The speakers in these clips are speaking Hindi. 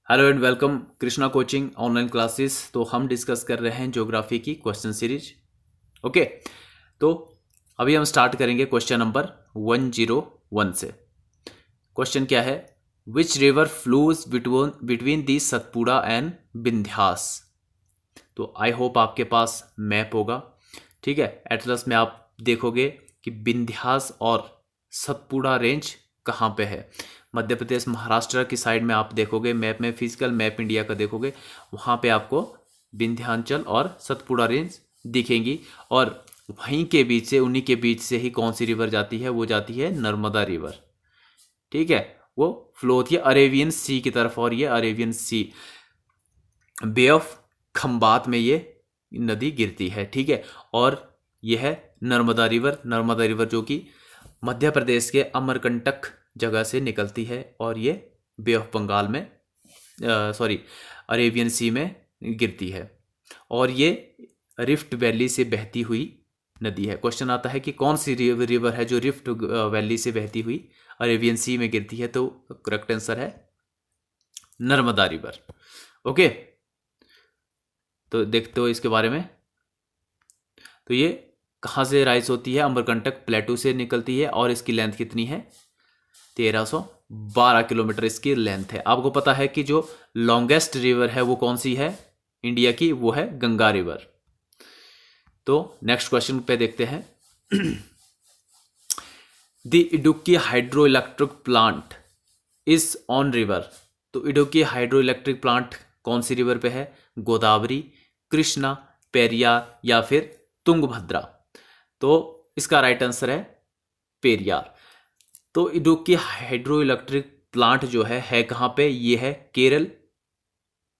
Hello and welcome Krishna coaching online classes. तो हम डिस्कस कर रहे हैं ज्योग्राफी की क्वेश्चन सीरीज। ओके, तो अभी हम स्टार्ट करेंगे क्वेश्चन नंबर 101 से। क्वेश्चन क्या है? Which river flows between the Satpura and Vindhyas. तो आई होप आपके पास मैप होगा। ठीक है, एटलस में आप देखोगे कि विंध्यास और सतपुड़ा रेंज कहाँ पे है। मध्य प्रदेश महाराष्ट्र की साइड में आप देखोगे मैप में, फिजिकल मैप इंडिया का देखोगे, वहाँ पे आपको विंध्याचल और सतपुड़ा रेंज दिखेंगी। और वहीं के बीच से, उन्हीं के बीच से ही कौन सी रिवर जाती है? वो जाती है नर्मदा रिवर। ठीक है, वो फ्लो होती है अरेबियन सी की तरफ, और ये Arabian Sea bay of Khambhat में ये नदी गिरती है। ठीक है, और यह है नर्मदा रिवर। नर्मदा रिवर जो कि मध्य प्रदेश के अमरकंटक जगह से निकलती है, और ये बे ऑफ बंगाल में, सॉरी, अरेबियन सी में गिरती है, और ये रिफ्ट वैली से बहती हुई नदी है। क्वेश्चन आता है कि कौन सी रिवर है जो रिफ्ट वैली से बहती हुई अरेबियन सी में गिरती है? तो करेक्ट आंसर है नर्मदा रिवर। ओके, तो देखते हो इसके बारे में। तो ये कहाँ से राइज होती है? अमरकंटक प्लेटू से निकलती है, और इसकी लेंथ कितनी है? 1312 किलोमीटर इसकी लेंथ है। आपको पता है कि जो लॉन्गेस्ट रिवर है वो कौन सी है इंडिया की? वो है गंगा रिवर। तो नेक्स्ट क्वेश्चन पे देखते हैं। The Idukki hydro electric plant is on river. तो इडुक्की हाइड्रो इलेक्ट्रिक प्लांट कौन सी रिवर पे है? गोदावरी, कृष्णा, पेरियार या फिर तुंगभद्रा। तो इसका राइट आंसर है पेरियार। तो इडुक्की हाइड्रो इलेक्ट्रिक प्लांट जो है कहाँ पे? ये है केरल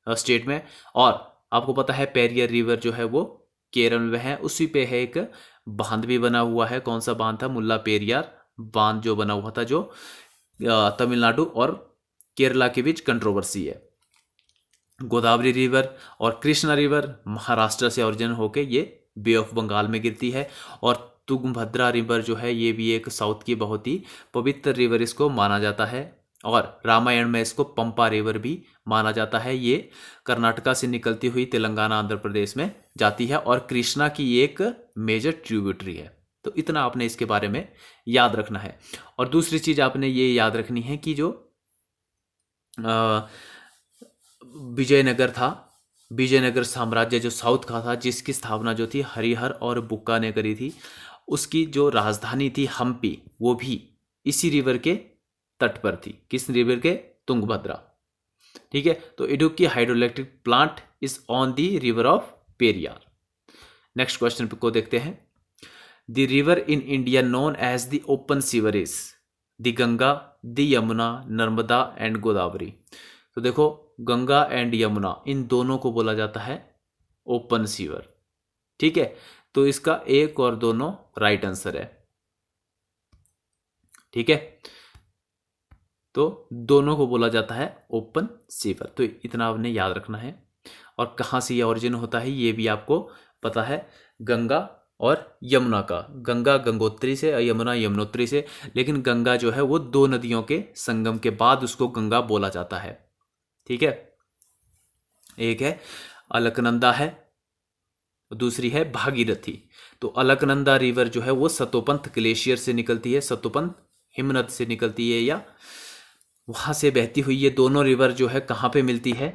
स्टेट में। और आपको पता है पेरियार रिवर जो है वो केरल में है। उसी पे है एक बांध भी बना हुआ है। कौन सा बांध था? मुल्ला पेरियार बांध जो बना हुआ था, जो तमिलनाडु और केरला के बीच कंट्रोवर्सी है। गोदावरी रिवर और कृष्णा रिवर महाराष्ट्र से ओरिजिन होके ये बे ऑफ बंगाल में गिरती है। और तुंगभद्रा रिवर जो है ये भी एक साउथ की बहुत ही पवित्र रिवर इसको माना जाता है, और रामायण में इसको पंपा रिवर भी माना जाता है। ये कर्नाटका से निकलती हुई तेलंगाना आंध्र प्रदेश में जाती है, और कृष्णा की एक मेजर ट्रिब्यूटरी है। तो इतना आपने इसके बारे में याद रखना है। और दूसरी चीज आपने ये याद रखनी है कि जो विजयनगर था, विजयनगर साम्राज्य जो साउथ का था, जिसकी स्थापना जो थी हरिहर और बुक्का ने करी थी, उसकी जो राजधानी थी हम्पी, वो भी इसी रिवर के तट पर थी। किस रिवर के? तुंगभद्रा। ठीक है, तो Idukki hydro electric plant is on the river of Periyar. Next question को देखते हैं। The river in India known as the open sewer is the Ganga, the Yamuna, Narmada and Godavari. तो देखो, गंगा एंड यमुना इन दोनों को बोला जाता है ओपन सीवर। ठीक है, तो इसका एक और दोनों राइट आंसर है। ठीक है, तो दोनों को बोला जाता है ओपन सीवर। तो इतना आपने याद रखना है। और कहाँ से ये ओरिजिन होता है ये भी आपको पता है, गंगा और यमुना का। गंगा गंगोत्री से, यमुना यमुनोत्री से। लेकिन गंगा जो है वो दो नदियों के संगम के बाद उसको गंगा बोला जाता है। ठीक है, एक है अलकनंदा है, दूसरी है भागीरथी। तो अलकनंदा रिवर जो है वो सतोपंथ ग्लेशियर से निकलती है, सतोपंथ हिमनद से निकलती है, या वहां से बहती हुई ये दोनों रिवर जो है कहाँ पे मिलती है?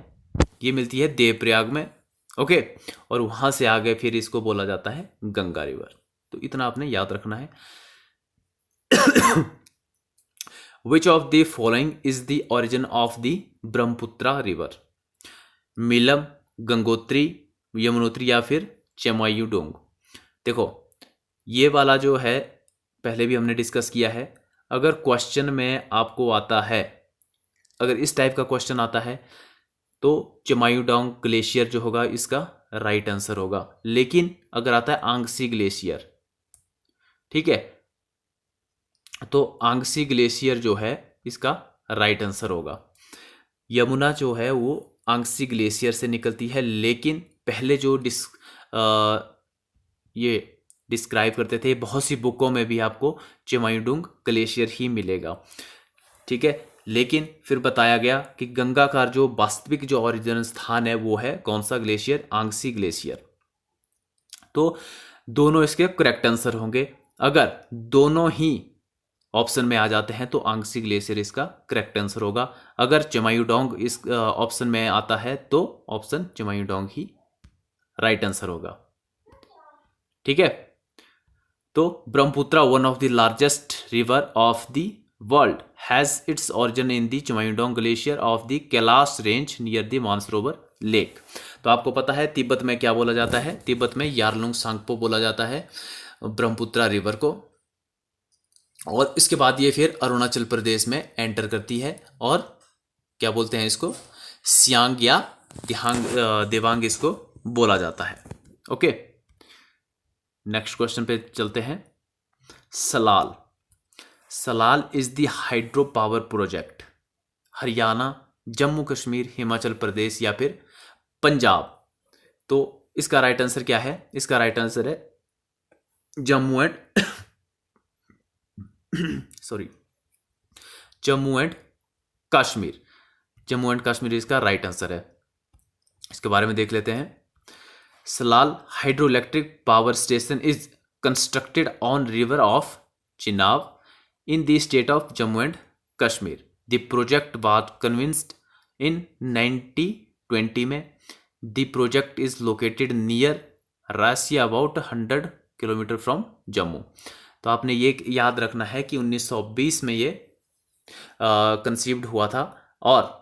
ये मिलती है देवप्रयाग में। ओके, और वहां से आगे फिर इसको बोला जाता है गंगा रिवर। तो इतना आपने याद रखना है। Which of the following is the origin of the Brahmaputra river? Milam, Gangotri, Yamunotri या फिर चमायू डोंग। देखो, ये वाला जो है पहले भी हमने डिस्कस किया है। अगर क्वेश्चन में आपको आता है, अगर इस टाइप का क्वेश्चन आता है, तो चमायू डोंग ग्लेशियर जो होगा इसका राइट आंसर होगा। लेकिन अगर आता है आंगसी ग्लेशियर, ठीक है, तो आंगसी ग्लेशियर जो है इसका राइट आंसर होगा। यमुना जो है वो आंगसी ग्लेशियर से निकलती है, लेकिन पहले जो ये डिस्क्राइब करते थे, बहुत सी बुकों में भी आपको चमायूडुंग ग्लेशियर ही मिलेगा। ठीक है, लेकिन फिर बताया गया कि गंगा का जो वास्तविक जो ओरिजिनल स्थान है वो है कौन सा ग्लेशियर, आंगसी ग्लेशियर। तो दोनों इसके करेक्ट आंसर होंगे। अगर दोनों ही ऑप्शन में आ जाते हैं तो आंगसी ग्लेशियर इसका करेक्ट आंसर होगा। अगर चमायुडोंग इस ऑप्शन में आता है तो ऑप्शन चमायुडोंग ही राइट आंसर होगा। ठीक है, तो Brahmaputra one of the largest river of the world has its origin in the Chemayungdung glacier of the Kailash range near the Mansarovar lake. तो आपको पता है तिब्बत में क्या बोला जाता है, तिब्बत में यारलुंग सांगपो बोला जाता है ब्रह्मपुत्र रिवर को। और इसके बाद ये फिर अरुणाचल प्रदेश में एंटर करती है और क्या बोलते हैं इसको, सियांग या देवांग इसको बोला जाता है। ओके, नेक्स्ट क्वेश्चन पे चलते हैं। Salal, Salal is the hydro power project Haryana, Jammu Kashmir, Himachal Pradesh या फिर पंजाब। तो इसका राइट आंसर क्या है, इसका राइट आंसर है Jammu and Jammu and Kashmir. Jammu and Kashmir इसका राइट आंसर है। इसके बारे में देख लेते हैं। Salal hydro electric power station is constructed on river of Chenab in the state of Jammu and Kashmir. The project was convinced in 1920 में. The project is located near Rasi about 100 kilometre from Jammu. तो आपने ये याद रखना है कि 1920 में ये कंसीव्ड हुआ था और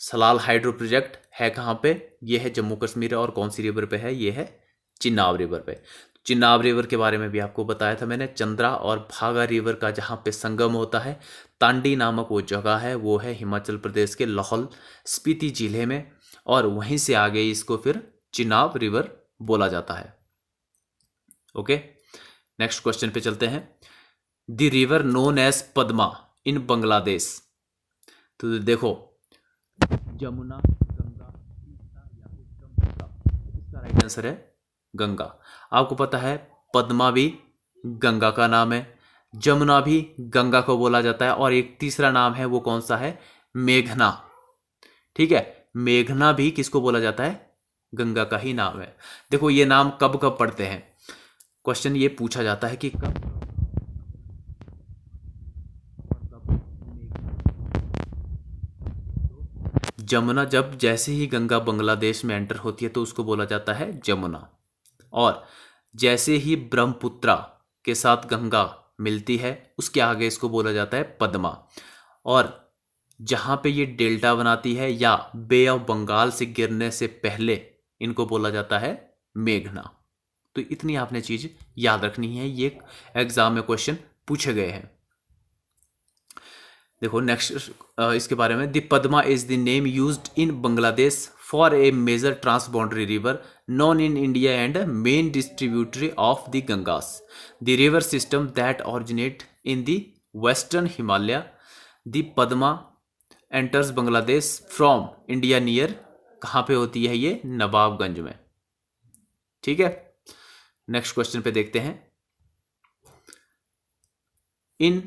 सलाल हाइड्रो प्रोजेक्ट है कहाँ पे, ये है जम्मू कश्मीर और कौन सी रिवर पे है, ये है चिनाब रिवर पे। चिनाब रिवर के बारे में भी आपको बताया था मैंने। चंद्रा और भागा रिवर का जहाँ पे संगम होता है, तांडी नामक वो जगह है, वो है हिमाचल प्रदेश के लाहौल स्पीति जिले में और वहीं से आगे इसको फिर चिनाब रिवर बोला जाता है। ओके, नेक्स्ट क्वेश्चन पे चलते हैं। The river known as Padma in Bangladesh. तो देखो, जमुना, गंगा, या इसका राइट आंसर है गंगा। आपको पता है पद्मा भी गंगा का नाम है, जमुना भी गंगा को बोला जाता है और एक तीसरा नाम है वो कौन सा है, मेघना। ठीक है, मेघना भी किसको बोला जाता है, गंगा का ही नाम है। देखो ये नाम कब कब पढ़ते हैं, क्वेश्चन ये पूछा जाता है कि कब जमुना, जब जैसे ही गंगा बांग्लादेश में एंटर होती है तो उसको बोला जाता है जमुना, और जैसे ही ब्रह्मपुत्र के साथ गंगा मिलती है उसके आगे इसको बोला जाता है पद्मा, और जहाँ पे ये डेल्टा बनाती है या बे ऑफ बंगाल से गिरने से पहले इनको बोला जाता है मेघना। तो इतनी आपने चीज याद रखनी है, ये एग्जाम में क्वेश्चन पूछे गए हैं। देखो नेक्स्ट इसके बारे में। The Padma is the name used in Bangladesh for a major transboundary river known in India and a main distributary of the Gangas. The river system that originate in the western Himalaya. The Padma enters Bangladesh from India near, कहाँ पे होती है ये, नवाबगंज में। ठीक है, नेक्स्ट क्वेश्चन पे देखते हैं। इन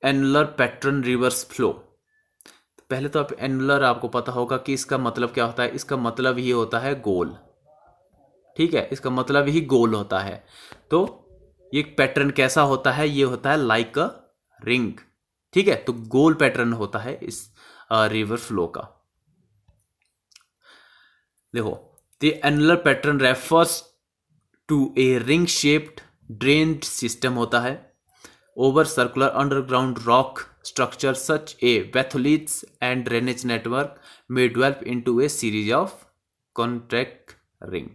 एनुलर पैटर्न रिवर्स फ्लो। पहले तो आप एनुलर आपको पता होगा कि इसका मतलब क्या होता है, इसका मतलब ही होता है गोल। ठीक है, इसका मतलब ही गोल होता है। तो ये पैटर्न कैसा होता है, ये होता है लाइक अ रिंग। ठीक है, तो गोल पैटर्न होता है इस रिवर फ्लो का। देखो, the annular pattern refers to a ring shaped drained system होता है over circular underground rock structure such a batholiths and drainage network may develop into a series of contract ring.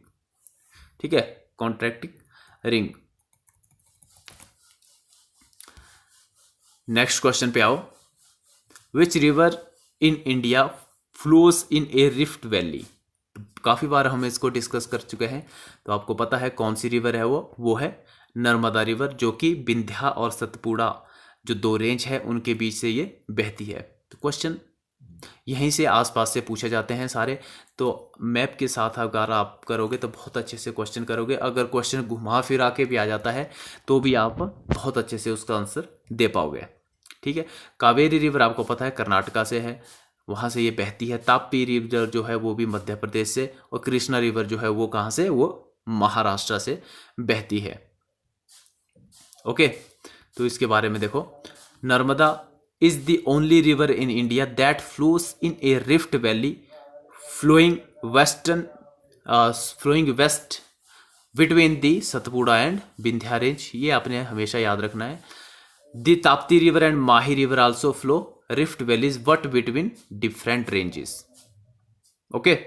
ठीक है, कॉन्ट्रैक्टिंग रिंग। नेक्स्ट क्वेश्चन पे आओ। Which river in India flows in a rift valley. काफी बार हम इसको डिस्कस कर चुके हैं, तो आपको पता है कौन सी रिवर है वो है नर्मदा रिवर, जो कि विंध्या और सतपुड़ा जो दो रेंज है उनके बीच से ये बहती है। तो क्वेश्चन यहीं से आसपास से पूछे जाते हैं सारे। तो मैप के साथ अगर आप करोगे तो बहुत अच्छे से क्वेश्चन करोगे। अगर क्वेश्चन घुमा फिरा के भी आ जाता है तो भी आप बहुत अच्छे से उसका आंसर दे पाओगे। ठीक है। कावेरी रिवर आपको पता है कर्नाटका से है, वहाँ से ये बहती है। ताप्ती रिवर जो है वो भी मध्य प्रदेश से, और कृष्णा रिवर जो है वो कहाँ से, वो महाराष्ट्र से बहती है। ओके, तो इसके बारे में देखो, Narmada is the only river in India that flows in a rift valley flowing west between the Satpura and Vindhya range. ये आपने हमेशा याद रखना है। The Tapti river and Mahi river also flow rift valleys but between different ranges. Okay,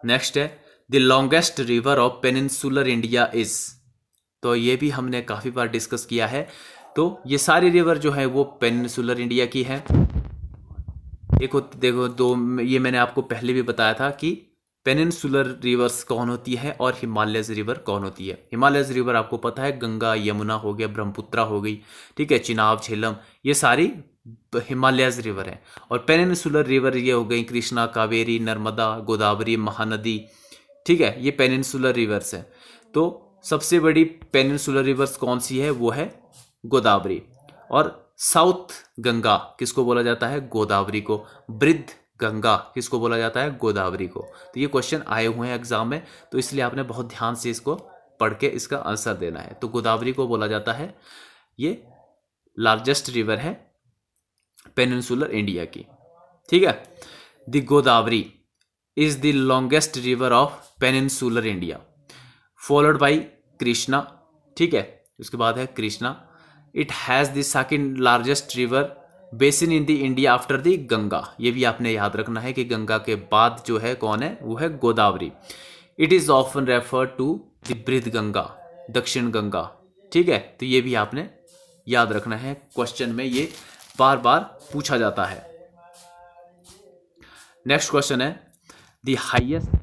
next है the longest river of peninsular India is. तो ये भी हमने काफी बार डिस्कस किया है। तो ये सारी रिवर जो है वो पेनिनसुलर इंडिया की है। देखो दो, ये मैंने आपको पहले भी बताया था कि पेनिनसुलर रिवर्स कौन होती है और हिमालयस रिवर कौन होती है। हिमालयस रिवर आपको पता है गंगा, यमुना हो गया, ब्रह्मपुत्रा हो गई, ठीक है, चिनाब, झेलम, ये सारी हिमालयस रिवर है। और पेनिनसुलर रिवर ये हो गई कृष्णा, कावेरी, नर्मदा, गोदावरी, महानदी, ठीक है, ये पेनिनसुलर रिवर्स है। तो सबसे बड़ी पेनिनसुलर रिवर्स कौन सी है, वो है गोदावरी। और साउथ गंगा किसको बोला जाता है, गोदावरी को। वृद्ध गंगा किसको बोला जाता है, गोदावरी को। तो ये क्वेश्चन आए हुए हैं एग्जाम में, तो इसलिए आपने बहुत ध्यान से इसको पढ़ के इसका आंसर देना है। तो गोदावरी को बोला जाता है, ये लार्जेस्ट रिवर है पेनिनसुलर इंडिया की, ठीक है। The Godavari is the longest river of peninsular India, followed by Krishna, ठीक है, उसके बाद है Krishna. It has the second largest river basin in the India after the Ganga. ये भी आपने याद रखना है कि गंगा के बाद जो है कौन है, वो है Godavari. It is often refer to the Brihad Ganga, दक्षिण गंगा, ठीक है। तो ये भी आपने याद रखना है, क्वेश्चन में ये बार बार पूछा जाता है। नेक्स्ट क्वेश्चन है द हाईएस्ट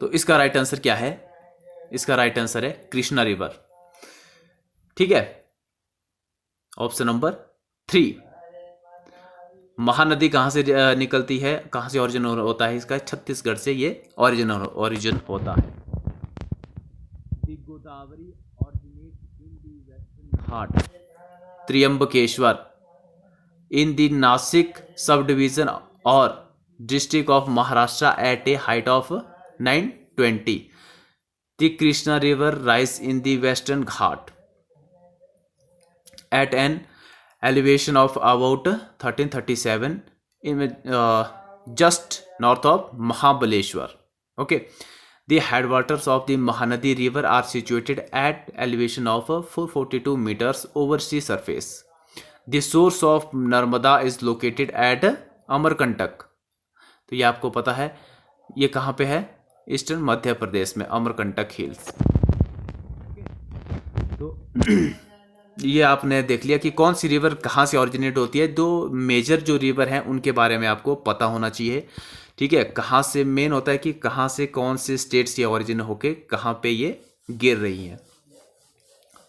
तो इसका राइट आंसर क्या है, इसका राइट आंसर है कृष्णा रिवर, ठीक है, ऑप्शन नंबर 3। महानदी कहां से निकलती है, कहां से ओरिजिन होता है इसका, छत्तीसगढ़ से ये ओरिजिन होता है। Godavari originates in the Western Ghat, Trimbakeshwar in the Nasik subdivision or district of Maharashtra at a height of 920. The Krishna river rises in the Western Ghat at an elevation of about 1337 just north of Mahabaleshwar. Okay. The headwaters of the Mahanadi river are situated at elevation of 442 meters over sea surface. The source of Narmada is located at Amarkantak. तो ये आपको पता है, ये कहाँ पे है, ईस्टर्न मध्य प्रदेश में, अमरकंटक हिल्स। तो ये आपने देख लिया कि कौन सी रिवर कहाँ से ऑरिजिनेट होती है। दो मेजर जो रिवर हैं उनके बारे में आपको पता होना चाहिए, ठीक है। कहाँ से मेन होता है कि कहाँ से कौन से स्टेट से ऑरिजिन होके कहाँ पे ये गिर रही हैं।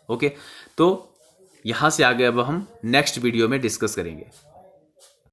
ओके, तो यहाँ से आगे अब हम नेक्स्ट वीडियो में डिस्कस करेंगे।